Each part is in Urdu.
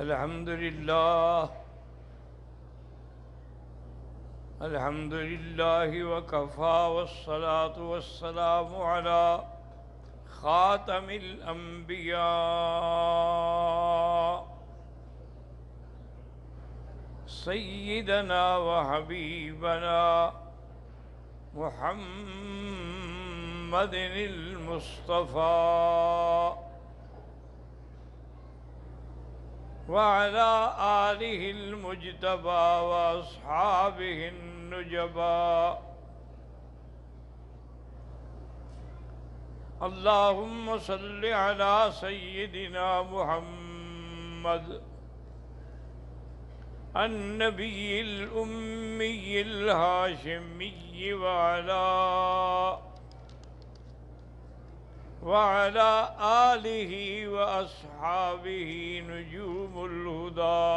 الحمد لله الحمد لله وكفى والصلاة والسلام على خاتم الأنبياء سيدنا وحبيبنا محمد المصطفى وعلى آله المجتبى وأصحابه النجبى. اللهم صل على سيدنا محمد النبي الأمي الهاشمي وعلى آله وأصحابه نجوم الهدى.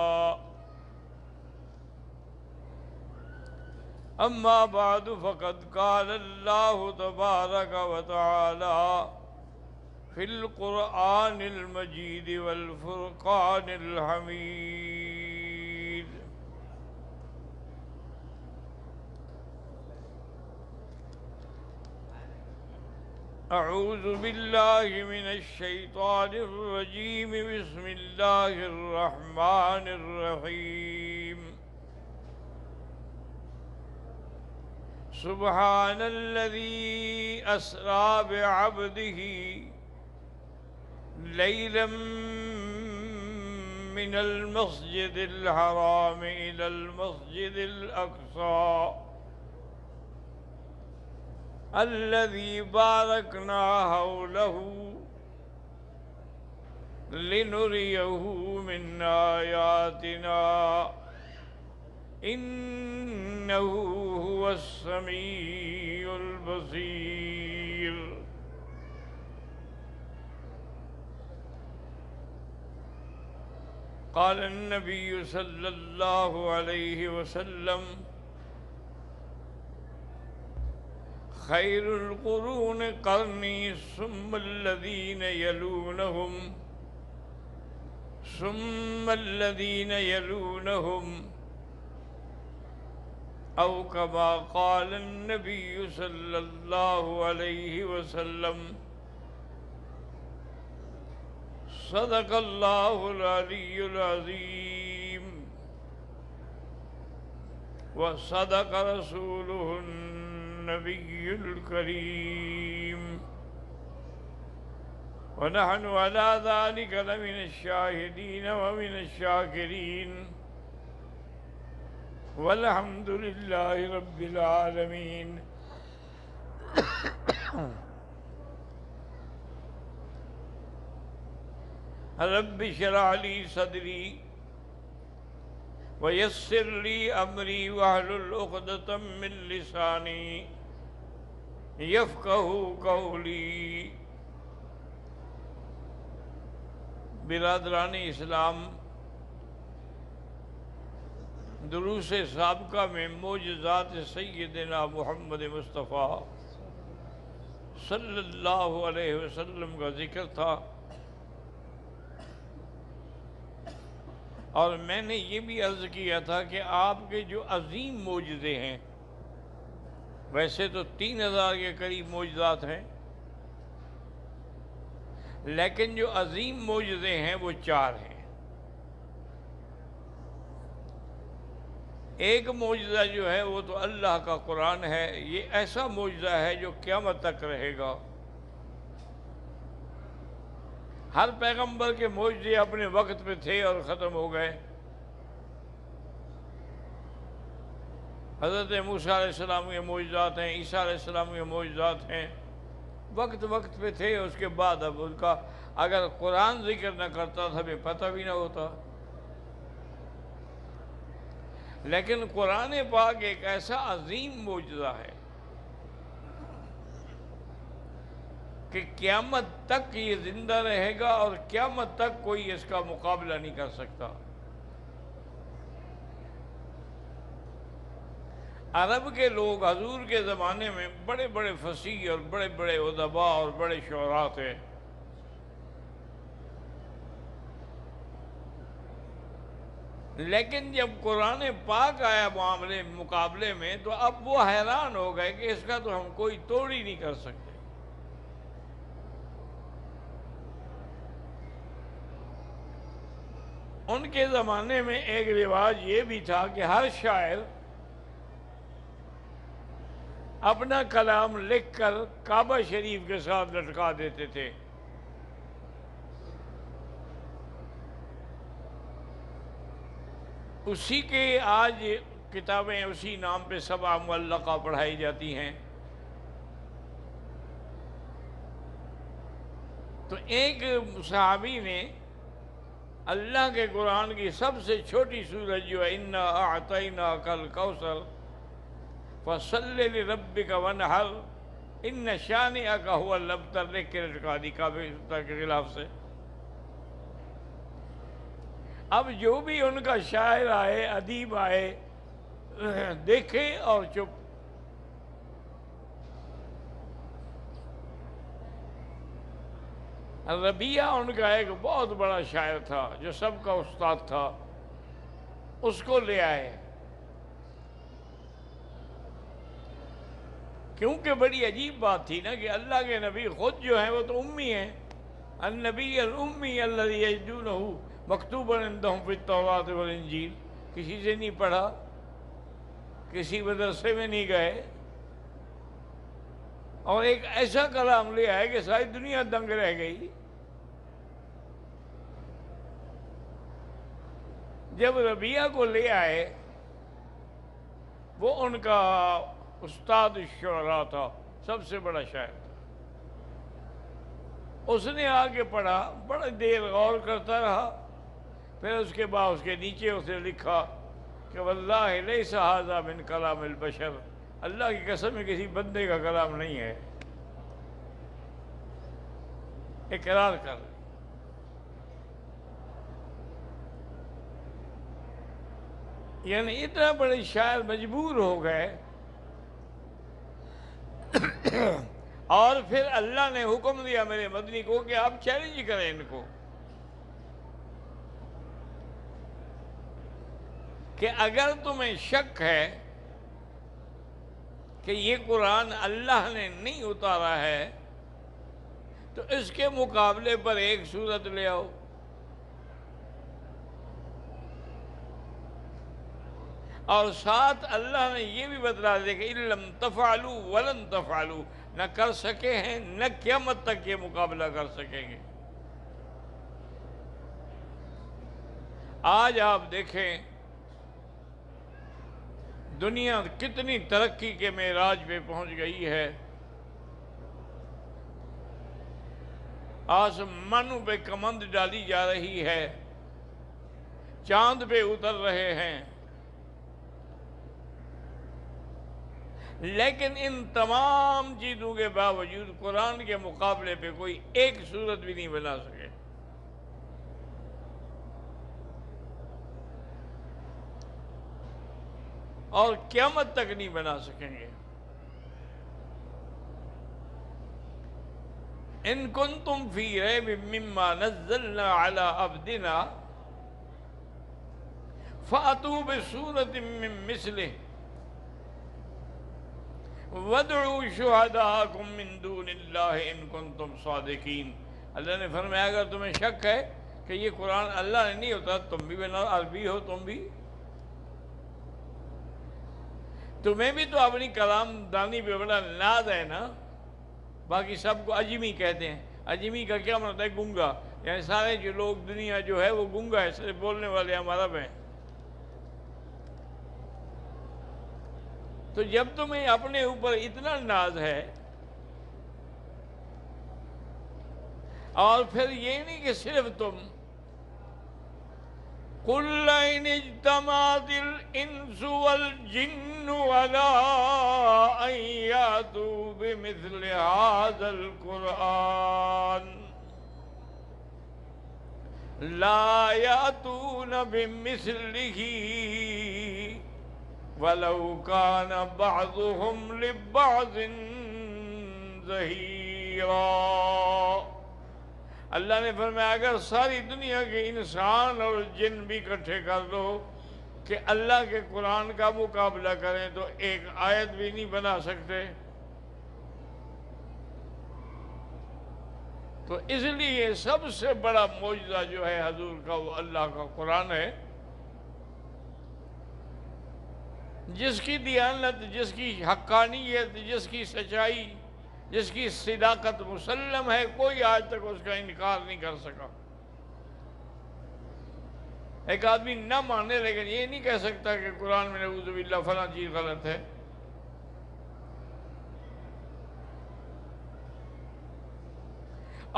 أما بعد فقد قال الله تبارك وتعالى في القرآن المجيد والفرقان الحميد: أعوذ بالله من الشيطان الرجيم. بسم الله الرحمن الرحيم. سبحان الذي أسرى بعبده ليلا من المسجد الحرام إلى المسجد الأقصى الذي باركنا حوله لنريه من آياتنا إنه هو السميع البصير. قال النبي صلى الله عليه وسلم: خير القرون قرني ثم الذين يلونهم ثم الذين يلونهم، أو كما قال النبي صلى الله عليه وسلم. صدق الله العلي العظيم وصدق رسوله النبي الكريم، ونحن على ذلك لمن الشاهدين ومن الشاكرين، والحمد لله رب العالمين. رب اشرح لي صدري ويسر لي أمري واحلل عقدة من لساني يفقهوا قولي. برادران اسلام، دروس سابقہ میں معجزات سیدنا محمد مصطفیٰ صلی اللہ علیہ وسلم کا ذکر تھا، اور میں نے یہ بھی عرض کیا تھا کہ آپ کے جو عظیم معجزے ہیں، ویسے تو 3000 کے قریب معجزات ہیں، لیکن جو عظیم معجزے ہیں وہ 4 ہیں۔ ایک معجزہ جو ہے وہ تو اللہ کا قرآن ہے، یہ ایسا معجزہ ہے جو قیامت تک رہے گا۔ ہر پیغمبر کے معجزے اپنے وقت پہ تھے اور ختم ہو گئے۔ حضرت موسیٰ علیہ السلام کے معجزات ہیں، عیسیٰ علیہ السلام کے معجزات ہیں، وقت پہ تھے، اس کے بعد اب ان کا اگر قرآن ذکر نہ کرتا تو ہمیں پتہ بھی نہ ہوتا۔ لیکن قرآن پاک ایک ایسا عظیم معجزہ ہے کہ قیامت تک یہ زندہ رہے گا اور قیامت تک کوئی اس کا مقابلہ نہیں کر سکتا۔ عرب کے لوگ حضور کے زمانے میں بڑے بڑے فصیح اور بڑے بڑے ادباء اور بڑے شعراء تھے، لیکن جب قرآن پاک آیا مقابلے میں تو اب وہ حیران ہو گئے کہ اس کا تو ہم کوئی توڑ ہی نہیں کر سکتے۔ ان کے زمانے میں ایک رواج یہ بھی تھا کہ ہر شاعر اپنا کلام لکھ کر کعبہ شریف کے ساتھ لٹکا دیتے تھے۔ اسی کے آج کتابیں اسی نام پہ 7 معلقہ پڑھائی جاتی ہیں۔ تو ایک صحابی نے اللہ کے قرآن کی سب سے چھوٹی سورت جو ہے اِنَّا أَعْطَيْنَاكَ الْكَوْثَرَ فَصَلِّ لِرَبِّكَ وَانْحَرْ إِنَّ شَانِئَكَ هُوَ الْأَبْتَرُ لکھ کے لٹکا دی کعبے کے خلاف سے۔ اب جو بھی ان کا شاعر آئے، ادیب آئے، دیکھے اور چپ۔ ربیہ ان کا ایک بہت بڑا شاعر تھا جو سب کا استاد تھا، اس کو لے آئے، کیونکہ بڑی عجیب بات تھی نا کہ اللہ کے نبی خود جو ہیں وہ تو امی ہیں۔ النبی الامی الذی یجدونہ مکتوبا عندہم فی التوراۃ والانجیل، کسی سے نہیں پڑھا، کسی مدرسے میں نہیں گئے، اور ایک ایسا کلام لے آئے کہ ساری دنیا دنگ رہ گئی۔ جب ربیہ کو لے آئے، وہ ان کا استاد الشعراء تھا، سب سے بڑا شاعر تھا۔ اس نے آگے پڑھا، بڑی دیر غور کرتا رہا، پھر اس کے بعد اس کے نیچے اسے لکھا کہ واللہ لیس ھذا من کلام البشر، اللہ کی قسم ہے کسی بندے کا کلام نہیں ہے۔ اقرار کر، یعنی اتنا بڑے شاعر مجبور ہو گئے، اور پھر اللہ نے حکم دیا میرے مدنی کو کہ آپ چیلنج کریں ان کو کہ اگر تمہیں شک ہے کہ یہ قرآن اللہ نے نہیں اتارا ہے تو اس کے مقابلے پر ایک سورت لے آؤ۔ اور ساتھ اللہ نے یہ بھی بتلا دیا کہ اِن لَمْ تَفْعَلُوا وَلَن تَفْعَلُوا، نہ کر سکے ہیں نہ قیامت تک یہ مقابلہ کر سکیں گے۔ آج آپ دیکھیں دنیا کتنی ترقی کے معراج پہ پہنچ گئی ہے، آسمانوں پہ کمند ڈالی جا رہی ہے، چاند پہ اتر رہے ہیں، لیکن ان تمام چیزوں کے باوجود قرآن کے مقابلے پہ کوئی ایک سورت بھی نہیں بنا سکے۔ اور قیامت تک نہیں بنا سکیں گے۔ ان کنتم فی ریب مما نزلنا علی عبدنا فأتوا بسورۃ من مثلہ وادعوا شہداءکم من دون اللہ ان کنتم صادقین۔ اللہ نے فرمایا اگر تمہیں شک ہے کہ یہ قرآن اللہ نے نہیں ہوتا، تم بھی بنا، عربی ہو تم بھی، تمہیں بھی تو اپنی کلام دانی پہ بڑا ناز ہے نا۔ باقی سب کو اجمی کہتے ہیں، اجمی کا کیا مطلب ہے؟ گنگا، یعنی سارے جو لوگ دنیا جو ہے وہ گنگا ہے، صرف بولنے والے ہم عرب ہیں۔ تو جب تمہیں اپنے اوپر اتنا ناز ہے، اور پھر یہ نہیں کہ صرف تم، قُلْ لَئِنِ اجْتَمَعَتِ الْإِنسُ وَالْجِنُّ عَلَىٰ أَن يَأْتُوا بِمِثْلِ هَٰذَا الْقُرْآنِ لَا يَأْتُونَ بِمِثْلِهِ وَلَوْ كَانَ بَعْضُهُمْ لِبَعْضٍ ظَهِيرًا۔ اللہ نے فرمایا اگر ساری دنیا کے انسان اور جن بھی اکٹھے کر دو کہ اللہ کے قرآن کا مقابلہ کریں تو ایک آیت بھی نہیں بنا سکتے. تو اس لیے سب سے بڑا معجزہ جو ہے حضور کا وہ اللہ کا قرآن ہے، جس کی دیانت، جس کی حقانیت، جس کی سچائی، جس کی صداقت مسلم ہے، کوئی آج تک اس کا انکار نہیں کر سکا. ایک آدمی نہ مانے لیکن یہ نہیں کہہ سکتا کہ قرآن میں نعوذ باللہ فلاں چیز غلط ہے.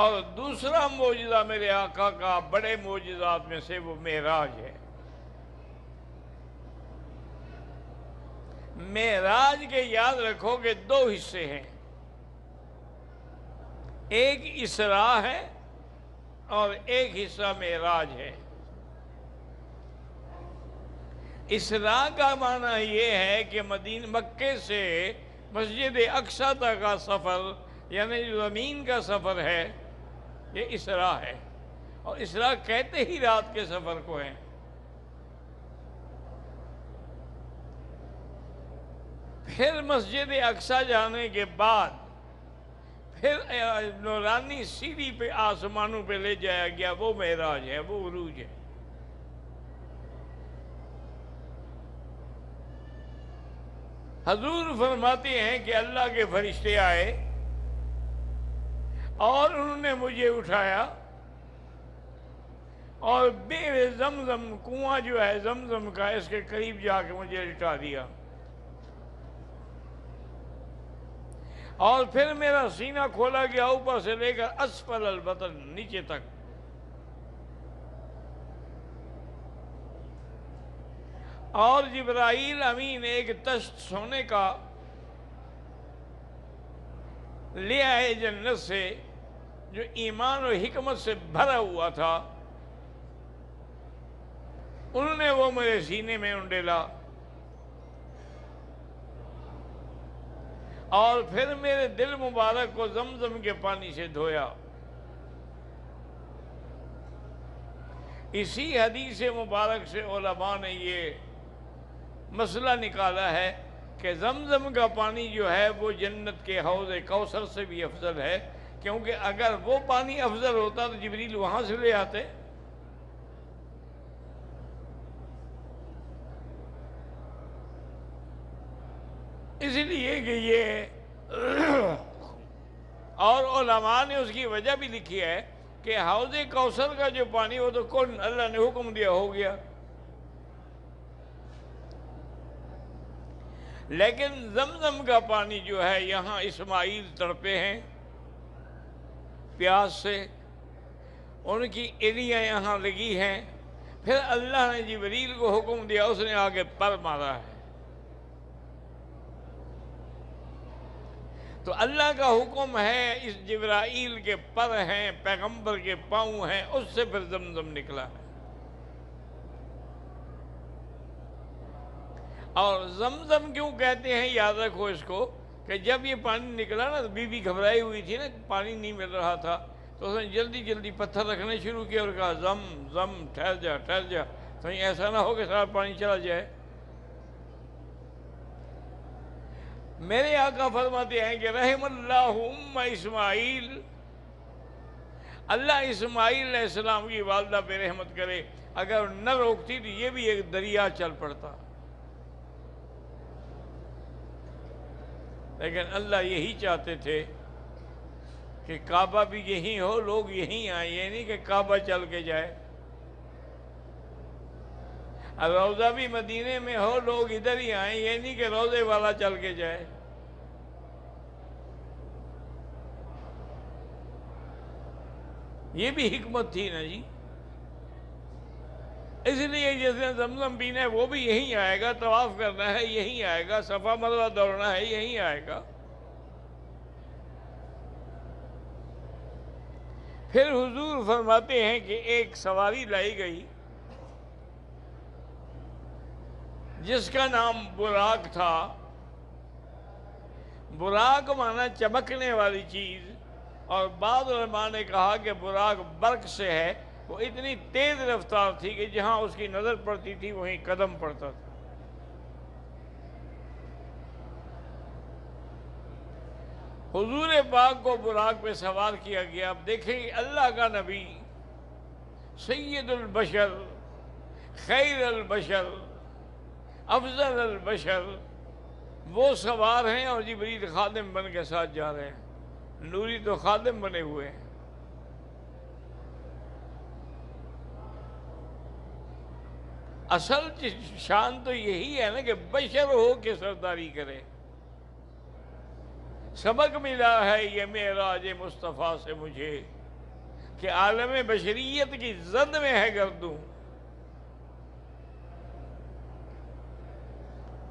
اور دوسرا معجزہ میرے آقا کا بڑے معجزات میں سے وہ معراج ہے. معراج کے یاد رکھو کہ دو حصے ہیں، ایک اسراء ہے اور ایک حصہ معراج ہے. اسراء کا معنی یہ ہے کہ مکے سے مسجد اقصی تک کا سفر، یعنی زمین کا سفر ہے، یہ اسراء ہے. اور اسراء کہتے ہی رات کے سفر کو ہیں. پھر مسجد اقصی جانے کے بعد پھر نورانی سیڑھی پہ آسمانوں پہ لے جایا گیا، وہ معراج ہے، وہ عروج ہے. حضور فرماتے ہیں کہ اللہ کے فرشتے آئے اور انہوں نے مجھے اٹھایا اور بئر زمزم، کنواں جو ہے زمزم کا، اس کے قریب جا کے مجھے لٹا دیا. اور پھر میرا سینہ کھولا گیا اوپر سے لے کر اسفل البطن، نیچے تک. اور جبرائیل امین ایک تشت سونے کا لے آئے جنت سے، جو ایمان اور حکمت سے بھرا ہوا تھا. انہوں نے وہ میرے سینے میں انڈیلا اور پھر میرے دل مبارک کو زمزم کے پانی سے دھویا. اسی حدیث مبارک سے علماء نے یہ مسئلہ نکالا ہے کہ زمزم کا پانی جو ہے وہ جنت کے حوض کوثر سے بھی افضل ہے، کیونکہ اگر وہ پانی افضل ہوتا تو جبریل وہاں سے لے آتے. اس لیے کہ یہ اور علماء نے اس کی وجہ بھی لکھی ہے کہ حوض کوثر کا جو پانی وہ تو کون اللہ نے حکم دیا ہو گیا، لیکن زمزم کا پانی جو ہے یہاں اسماعیل تڑپے ہیں پیاس سے، ان کی ایڑیاں یہاں لگی ہیں. پھر اللہ نے جبریل کو حکم دیا، اس نے آگے پر مارا ہے. تو اللہ کا حکم ہے، اس جبرائیل کے پر ہیں، پیغمبر کے پاؤں ہیں، اس سے پھر زمزم نکلا ہے. اور زمزم کیوں کہتے ہیں یاد رکھو اس کو کہ جب یہ پانی نکلا نا تو بی بی گھبرائی ہوئی تھی نا، پانی نہیں مل رہا تھا، تو اس نے جلدی جلدی پتھر رکھنے شروع کیا اور کہا زم زم، ٹھہر جا ٹھہر جا، کہیں ایسا نہ ہو کہ سارا پانی چلا جائے. میرے آقا فرماتے ہیں کہ رحم اللہ ام اسماعیل، اللہ اسماعیل علیہ السلام کی والدہ پہ رحمت کرے، اگر نہ روکتی تو یہ بھی ایک دریا چل پڑتا. لیکن اللہ یہی چاہتے تھے کہ کعبہ بھی یہیں ہو، لوگ یہیں آئیں، یہ نہیں کہ کعبہ چل کے جائے. روضہ بھی مدینے میں ہو، لوگ ادھر ہی آئیں، یہ نہیں کہ روضے والا چل کے جائے. یہ بھی حکمت تھی نا جی. اس لیے جس نے زمزم پینا ہے وہ بھی یہیں آئے گا، طواف کرنا ہے یہیں آئے گا، صفا مروہ دوڑنا ہے یہیں آئے گا. پھر حضور فرماتے ہیں کہ ایک سواری لائی گئی جس کا نام براق تھا. براق مانا چمکنے والی چیز، اور بعض علماء نے کہا کہ براق برق سے ہے، وہ اتنی تیز رفتار تھی کہ جہاں اس کی نظر پڑتی تھی وہیں قدم پڑتا تھا۔ حضور پاک کو براق پہ سوار کیا گیا۔ اب دیکھیں کہ اللہ کا نبی سید البشر، خیر البشر، افضل البشر، وہ سوار ہیں اور جبریل خادم بن کے ساتھ جا رہے ہیں۔ نوری تو خادم بنے ہوئے ہیں۔ اصل شان تو یہی ہے نا کہ بشر ہو کے سرداری کرے۔ سبق ملا ہے یہ معراج مصطفیٰ سے مجھے کہ عالم بشریت کی زد میں ہے گردوں۔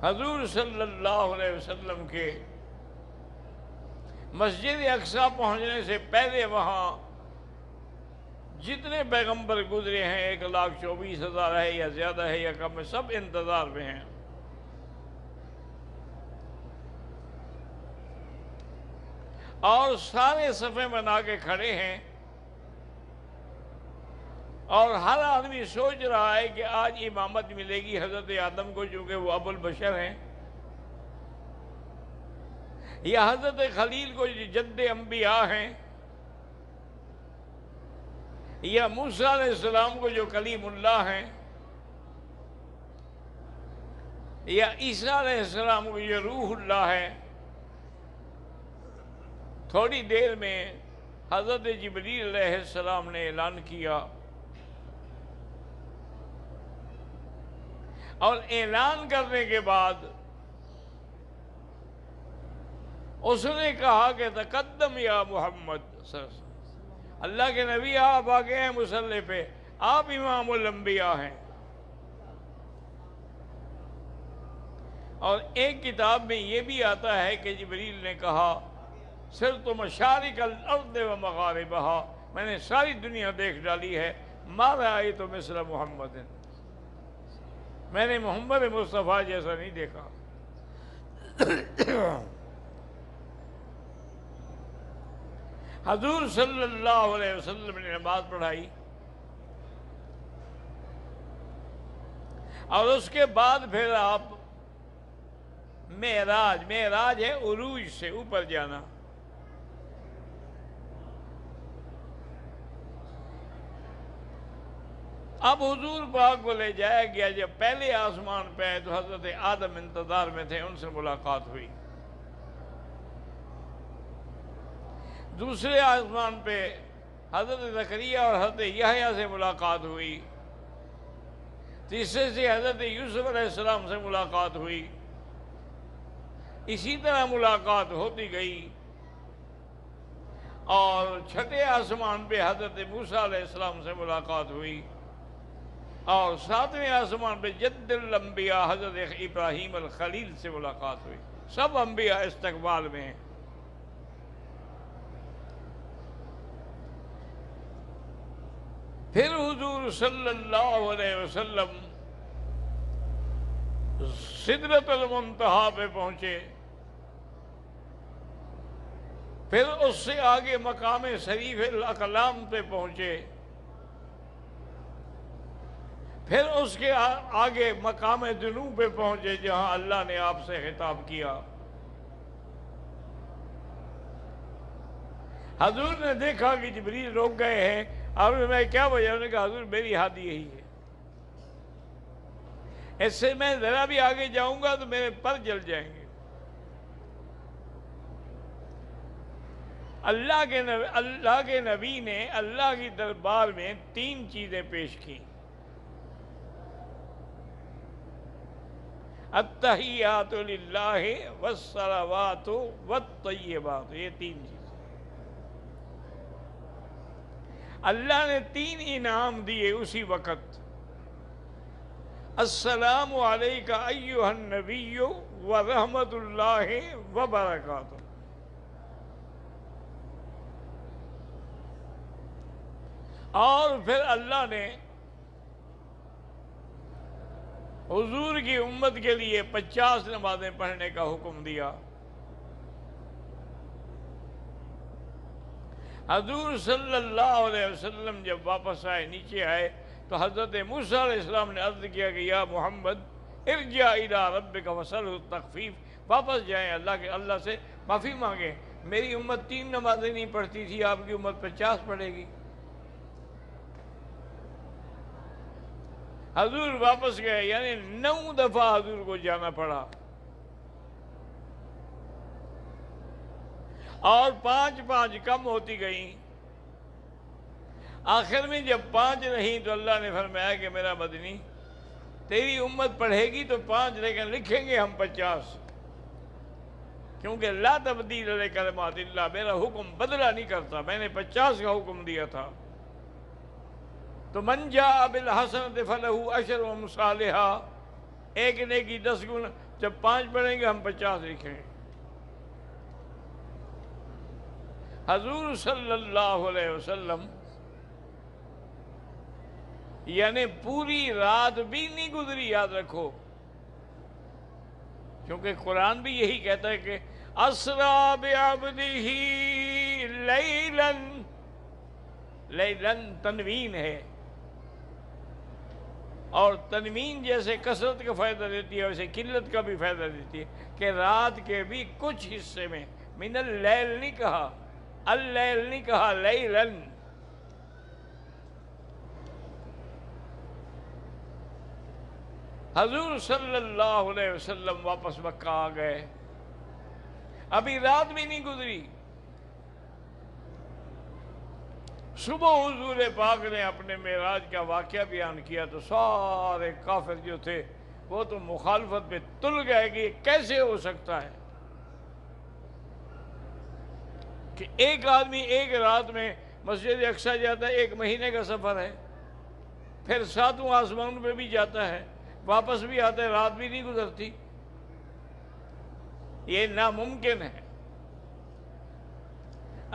حضور صلی اللہ علیہ وسلم کے مسجد اقصیٰ پہنچنے سے پہلے وہاں جتنے پیغمبر گزرے ہیں 1,24,000 ہے یا زیادہ ہے یا کم ہے، سب انتظار میں ہیں۔ اور سارے صفیں بنا کے کھڑے ہیں، اور ہر آدمی سوچ رہا ہے کہ آج امامت ملے گی حضرت آدم کو، چونکہ وہ ابو البشر ہیں، یا حضرت خلیل کو جو جد انبیاء ہیں، یا موسیٰ علیہ السلام کو جو کلیم اللہ ہیں، یا عیسیٰ علیہ السلام کو جو روح اللہ ہے۔ تھوڑی دیر میں حضرت جبریل علیہ السلام نے اعلان کیا، اور اعلان کرنے کے بعد اس نے کہا کہ تقدم یا محمد صلی اللہ علیہ وسلم، اللہ کے نبی آپ آگے ہیں مصلی پہ، آپ امام الانبیاء ہیں۔ اور ایک کتاب میں یہ بھی آتا ہے کہ جبریل نے کہا صرف مشارق الارض و مغاربہا، میں نے ساری دنیا دیکھ ڈالی ہے، ما رأیت مثل محمد، میں نے محمد مصطفیٰ جیسا نہیں دیکھا۔ حضور صلی اللہ علیہ وسلم نے نماز پڑھائی، اور اس کے بعد پھر آپ معراج ہے عروج سے اوپر جانا۔ اب حضور پاک کو لے جایا گیا۔ جب پہلے آسمان پہ آئے تو حضرت آدم انتظار میں تھے، ان سے ملاقات ہوئی۔ دوسرے آسمان پہ حضرت زکریا اور حضرت یحییٰ سے ملاقات ہوئی۔ تیسرے سے حضرت یوسف علیہ السلام سے ملاقات ہوئی۔ اسی طرح ملاقات ہوتی گئی، اور چھٹے آسمان پہ حضرت موسیٰ علیہ السلام سے ملاقات ہوئی، اور ساتویں آسمان پہ جد الانبیاء حضرت ابراہیم الخلیل سے ملاقات ہوئی۔ سب انبیاء استقبال میں ہیں۔ پھر حضور صلی اللہ علیہ وسلم سدرۃ المنتہا پہ پہنچے، پھر اس سے آگے مقام شریف الاقلام پہ پہنچے، پھر اس کے آگے مقام دنو پہ پہنچے جہاں اللہ نے آپ سے خطاب کیا۔ حضور نے دیکھا کہ جبریل روک گئے ہیں، اور میں کیا وجہ؟ انہوں نے کہا حضور میری حد یہی ہے، اس سے میں ذرا بھی آگے جاؤں گا تو میرے پر جل جائیں گے۔ اللہ کے نبی نے اللہ کی دربار میں 3 چیزیں پیش کی: التحیات للہ والصلوات والطیبات، یہ 3 چیزیں اللہ نے 3 انعام دیے اسی وقت۔ السلام علیک ایھا النبی ورحمۃ اللہ وبرکاتہ۔ اور پھر اللہ نے حضور کی امت کے لیے 50 نمازیں پڑھنے کا حکم دیا۔ حضور صلی اللہ علیہ وسلم جب واپس آئے، نیچے آئے، تو حضرت موسیٰ علیہ السلام نے عرض کیا کہ یا محمد ارجع الی ربک واسألہ التخفیف، واپس جائیں اللہ سے معافی مانگیں، میری امت 3 نمازیں نہیں پڑھتی تھی، آپ کی امت 50 پڑھے گی۔ حضور واپس گئے، یعنی 9 دفعہ حضور کو جانا پڑا، اور 5 کم ہوتی گئیں۔ آخر میں جب 5 رہیں تو اللہ نے فرمایا کہ میرا مدنی تیری امت پڑھے گی تو 5، لیکن لکھیں گے ہم 50، کیونکہ لا تبدیل لکلمات اللہ، میرا حکم بدلا نہیں کرتا، میں نے 50 کا حکم دیا تھا۔ تو من جاء بالحسنۃ فلہ عشر امثالھا، ایک نیکی 10 گنا، جب 5 پڑھیں گے ہم 50 لکھیں گے۔ حضور صلی اللہ علیہ وسلم یعنی پوری رات بھی نہیں گزری، یاد رکھو، کیونکہ قرآن بھی یہی کہتا ہے کہ اسریٰ بعبدہ لیلاً، لیلاً تنوین ہے، اور تنوین جیسے کثرت کا فائدہ دیتی ہے ویسے قلت کا بھی فائدہ دیتی ہے، کہ رات کے بھی کچھ حصے میں، من اللیل نہیں کہا، اللیل نہیں کہا، لیلاً۔ حضور صلی اللہ علیہ وسلم واپس مکہ آ گئے، ابھی رات بھی نہیں گزری، صبح حضور پاک نے اپنے معراج کا واقعہ بیان کیا تو سارے کافر جو تھے وہ تو مخالفت پہ تل گئے کہ یہ کیسے ہو سکتا ہے کہ ایک آدمی ایک رات میں مسجد اقصیٰ جاتا ہے، 1 مہینے کا سفر ہے، پھر 7واں آسمان پہ بھی جاتا ہے، واپس بھی آتا ہے، رات بھی نہیں گزرتی، یہ ناممکن ہے۔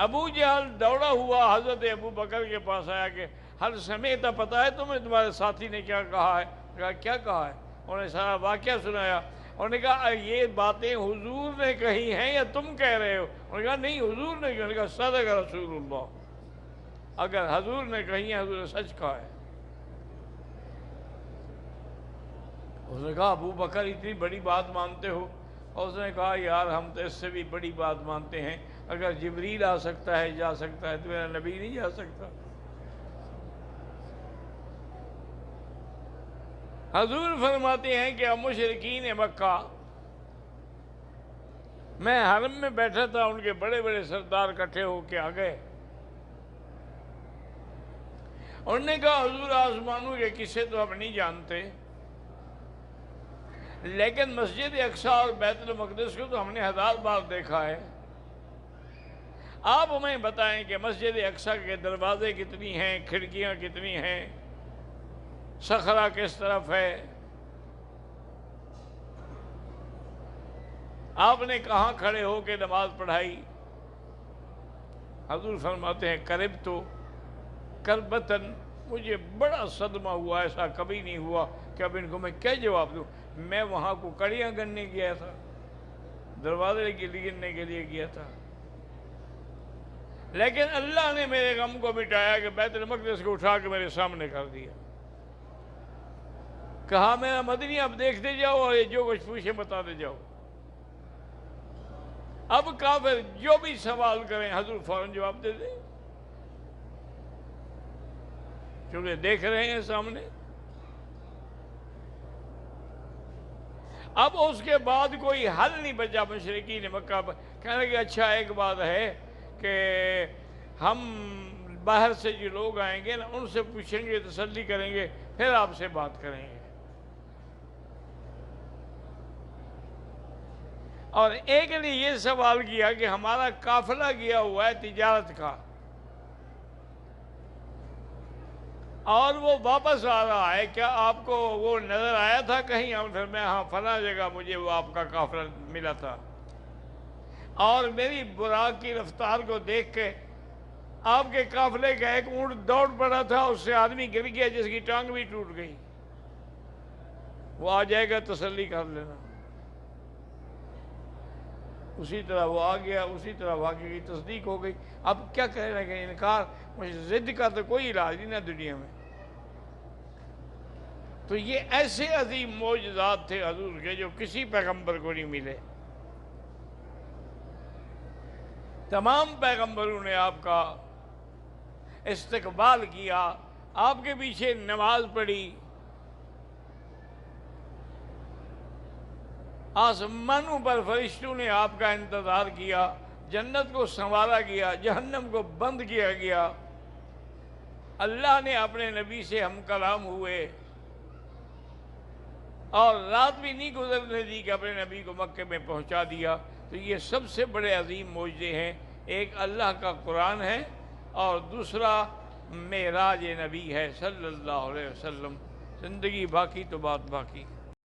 ابو جہل دوڑا ہوا حضرت ابو بکر کے پاس آیا کہ ہر سمیت، پتہ ہے تمہیں تمہارے ساتھی نے کیا کہا ہے؟ کہا کیا کہا ہے؟ انہوں نے سارا واقعہ سنایا، انہوں نے کہا یہ باتیں حضور نے کہی ہیں یا تم کہہ رہے ہو؟ انہوں نے کہا نہیں حضور نے کہی۔ انہوں نے کہا صدق رسول اللہ، اگر حضور نے کہی ہیں حضور نے سچ کہا ہے۔ اس نے کہا ابو بکر اتنی بڑی بات مانتے ہو؟ اور اس نے کہا یار ہم تو اس سے بھی بڑی بات مانتے ہیں، اگر جبریل آ سکتا ہے جا سکتا ہے تو میرا نبی نہیں جا سکتا؟ حضور فرماتے ہیں کہ مشرکین مکہ، میں حرم میں بیٹھا تھا، ان کے بڑے بڑے سردار اکٹھے ہو کے آ گئے، انہوں نے کہا حضور آسمانوں کے قصے تو ہم نہیں جانتے، لیکن مسجد اقصیٰ اور بیت المقدس کو تو ہم نے 1000 بار دیکھا ہے، آپ ہمیں بتائیں کہ مسجد اقصیٰ کے دروازے کتنی ہیں، کھڑکیاں کتنی ہیں، صخرہ کس طرف ہے، آپ نے کہاں کھڑے ہو کے نماز پڑھائی؟ حضور فرماتے ہیں قریب تو کربتن، مجھے بڑا صدمہ ہوا، ایسا کبھی نہیں ہوا کہ اب ان کو میں کیا جواب دوں، میں وہاں کو کڑیاں گننے گیا تھا، دروازے کے گننے کے لیے گیا تھا، لیکن اللہ نے میرے غم کو مٹایا کہ بیت المقدس کو اٹھا کے میرے سامنے کر دیا۔ کہا میرا مدنی اب دیکھتے جاؤ اور یہ جو کچھ پوچھے بتاتے جاؤ۔ اب کافر جو بھی سوال کریں حضور فوراً جواب دے دیں، کیونکہ دیکھ رہے ہیں سامنے۔ اب اس کے بعد کوئی حل نہیں بچا مشرکین مکہ، کہنے لگے اچھا ایک بات ہے کہ ہم باہر سے جو لوگ آئیں گے نا ان سے پوچھیں گے، تسلی کریں گے، پھر آپ سے بات کریں گے۔ اور ایک نے یہ سوال کیا کہ ہمارا قافلہ گیا ہوا ہے تجارت کا اور وہ واپس آ رہا ہے، کیا آپ کو وہ نظر آیا تھا کہیں؟ ہم پھر میں ہاں فلاں جگہ مجھے وہ آپ کا قافلہ ملا تھا، اور میری براق کی رفتار کو دیکھ کے آپ کے قافلے کا ایک اونٹ دوڑ پڑا تھا، اس سے آدمی گر گیا جس کی ٹانگ بھی ٹوٹ گئی، وہ آ جائے گا تسلی کر لینا۔ اسی طرح وہ آ گیا، اسی طرح واقعے کی تصدیق ہو گئی۔ اب کیا کہنا کہ انکار، ضد کا تو کوئی علاج نہیں نا دنیا میں۔ تو یہ ایسے عظیم معجزات تھے حضور کے جو کسی پیغمبر کو نہیں ملے۔ تمام پیغمبروں نے آپ کا استقبال کیا، آپ کے پیچھے نماز پڑھی، آسمانوں پر فرشتوں نے آپ کا انتظار کیا، جنت کو سنوارا گیا، جہنم کو بند کیا گیا، اللہ نے اپنے نبی سے ہم کلام ہوئے، اور رات بھی نہیں گزرنے دی کہ اپنے نبی کو مکے میں پہنچا دیا۔ تو یہ سب سے بڑے عظیم معجزے ہیں، ایک اللہ کا قرآن ہے اور دوسرا معراج نبی ہے صلی اللہ علیہ وسلم۔ زندگی باقی تو بات باقی۔